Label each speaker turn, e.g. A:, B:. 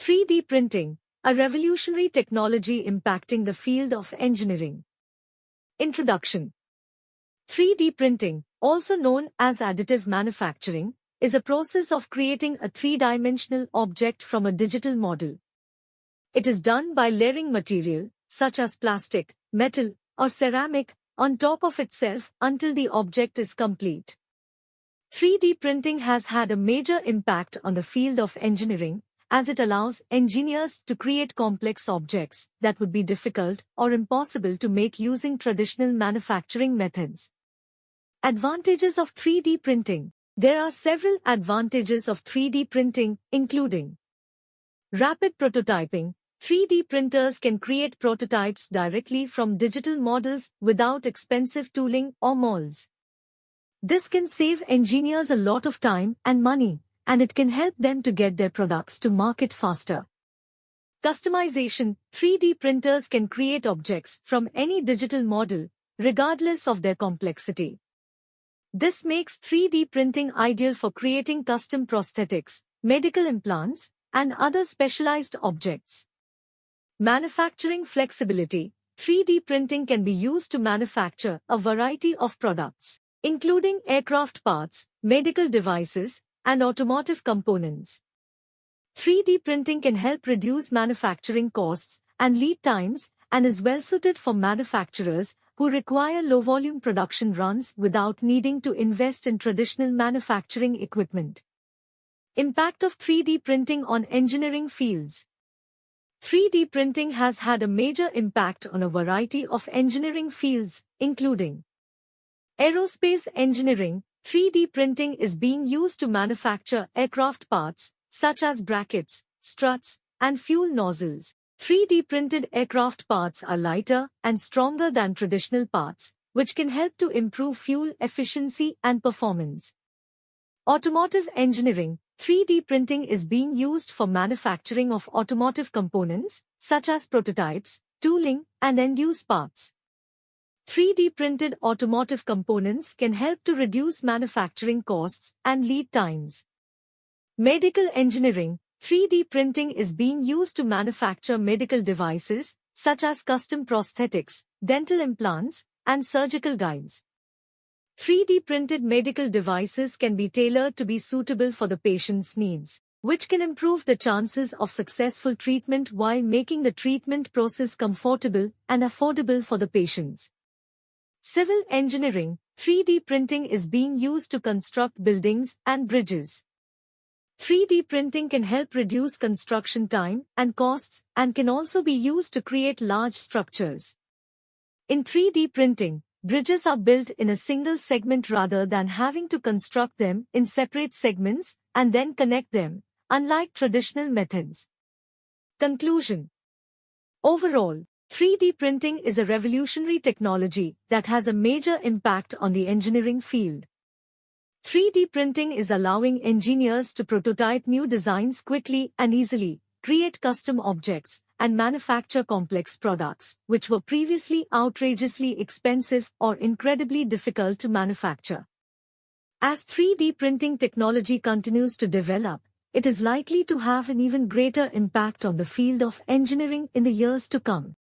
A: 3D printing, a revolutionary technology impacting the field of engineering. Introduction. 3D printing, also known as additive manufacturing, is a process of creating a three-dimensional object from a digital model. It is done by layering material, such as plastic, metal, or ceramic, on top of itself until the object is complete. 3D printing has had a major impact on the field of engineering, as it allows engineers to create complex objects that would be difficult or impossible to make using traditional manufacturing methods. Advantages of 3D printing. There are several advantages of 3D printing, including rapid prototyping. 3D printers can create prototypes directly from digital models without expensive tooling or molds. This can save engineers a lot of time and money, and it can help them to get their products to market faster. Customization. 3D printers can create objects from any digital model, regardless of their complexity. This makes 3D printing ideal for creating custom prosthetics, medical implants, and other specialized objects. Manufacturing flexibility. 3D printing can be used to manufacture a variety of products, including aircraft parts, medical devices, and automotive components. 3D printing can help reduce manufacturing costs and lead times and is well suited for manufacturers who require low-volume production runs without needing to invest in traditional manufacturing equipment. Impact of 3D printing on engineering fields. 3D printing has had a major impact on a variety of engineering fields, including aerospace engineering. 3D printing is being used to manufacture aircraft parts, such as brackets, struts, and fuel nozzles. 3D printed aircraft parts are lighter and stronger than traditional parts, which can help to improve fuel efficiency and performance. Automotive engineering. 3D printing is being used for manufacturing of automotive components, such as prototypes, tooling, and end-use parts. 3D printed automotive components can help to reduce manufacturing costs and lead times. Medical engineering. 3D printing is being used to manufacture medical devices, such as custom prosthetics, dental implants, and surgical guides. 3D printed medical devices can be tailored to be suitable for the patient's needs, which can improve the chances of successful treatment while making the treatment process comfortable and affordable for the patients. Civil engineering. 3D printing is being used to construct buildings and bridges. 3D printing can help reduce construction time and costs and can also be used to create large structures. In 3D printing, bridges are built in a single segment rather than having to construct them in separate segments and then connect them, unlike traditional methods. Conclusion. Overall, 3D printing is a revolutionary technology that has a major impact on the engineering field. 3D printing is allowing engineers to prototype new designs quickly and easily, create custom objects, and manufacture complex products, which were previously outrageously expensive or incredibly difficult to manufacture. As 3D printing technology continues to develop, it is likely to have an even greater impact on the field of engineering in the years to come.